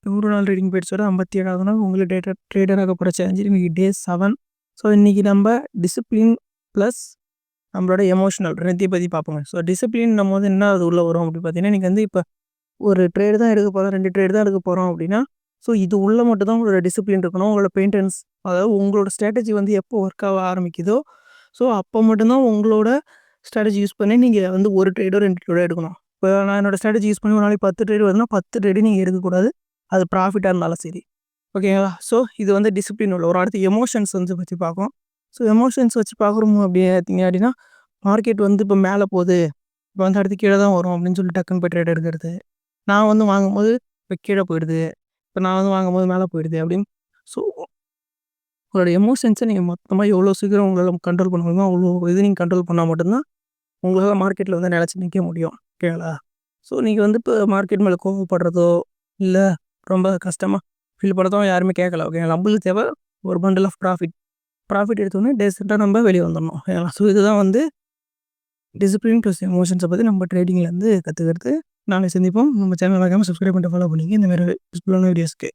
100 நாள் ட்ரேடிங் பீரியட்ஸோட 57வது நாள் உங்களுக்கு ட்ரேடராக போகிற சேலஞ்ச் இன்னைக்கு டே 7. ஸோ இன்றைக்கி நம்ம டிசிப்ளின் ப்ளஸ் நம்மளோட எமோஷனல் ரெண்டுத்தையும் பற்றி பார்ப்போங்க. ஸோ டிசிப்ளின் நம்ம வந்து என்ன அது உள்ளே வரும் அப்படி பார்த்தீங்கன்னா, நீங்கள் வந்து இப்போ ஒரு ட்ரேடு தான் எடுக்க போகிறோம், 2 ட்ரேடு தான் எடுக்க போகிறோம் அப்படின்னா, ஸோ இது உள்ளே மட்டும் தான் உங்களோட டிசிப்ளின் இருக்கணும். உங்களோட பெயிண்டன்ஸ், அதாவது உங்களோட ஸ்ட்ராட்டஜி வந்து எப்போ ஒர்க் ஆக ஆரம்பிக்குதோ, ஸோ அப்போ மட்டும்தான் உங்களோட ஸ்ட்ராட்டஜி யூஸ் பண்ணி நீங்கள் வந்து ஒரு ட்ரேடோ 2 ட்ரேடோ எடுக்கணும். இப்போ நான் என்னோடய ஸ்ட்ராட்டஜி யூஸ் பண்ணி ஒரு நாளைக்கு 10 ட்ரேடு வருதுன்னா 10 ட்ரேடு நீங்கள் எடுக்கக்கூடாது. அது ப்ராஃபிட்டாக இருந்தாலும் சரி, ஓகேங்களா? ஸோ இது வந்து டிசிப்ளின் உள்ள ஒரு அடுத்து எமோஷன்ஸ் வந்து பற்றி பார்ப்போம். ஸோ எமோஷன்ஸ் வச்சு பார்க்குறோம் பார்த்தீங்க அப்படின்னா, மார்க்கெட் வந்து இப்போ மேலே போகுது, இப்போ வந்து அடுத்து கீழே தான் வரும் அப்படின்னு சொல்லி டக்குன்னு போய் ட்ரேட் எடுக்கிறது. நான் வந்து வாங்கும்போது இப்போ கீழே போயிடுது, இப்போ நான் வந்து வாங்கும்போது மேலே போயிடுது அப்படின்னு. ஸோ உங்களோட எமோஷன்ஸை நீங்கள் மொத்தமாக எவ்வளோ சீக்கிரம் உங்களால் கண்ட்ரோல் பண்ண முடியுமோ அவ்வளோ இது நீங்கள் கண்ட்ரோல் பண்ணால் மட்டும்தான் உங்களால் மார்க்கெட்டில் வந்து நிலச்சி நிற்க முடியும், ஓகேங்களா? ஸோ நீங்கள் வந்து இப்போ மார்க்கெட் மேலே கோவப்படுறதோ இல்லை ரொம்ப கஷ்டமாக ஃபீல் பண்ணுறதோ யாருமே கேட்கல, ஓகேங்களா? நம்மளுக்கு தேவை ஒரு பண்டில் ஆஃப் ப்ராஃபிட் எடுத்தோன்னே டேசெண்டாக நம்ம வெளியே வந்துடணும், ஓகேங்களா? ஸோ இதுதான் வந்து டிசிப்ளின் ப்ளஸ் எமோஷன்ஸை பற்றி நம்ம ட்ரேடிங்லேருந்து கற்றுக்கிறது. நாளை சந்திப்போம். நம்ம சேனல் மறக்காமல் சப்ஸ்கிரைப் பண்ணிட்டு ஃபாலோ பண்ணிங்க இந்த மாதிரி யூஸ்ஃபுல்லான வீடியோஸ்க்கு.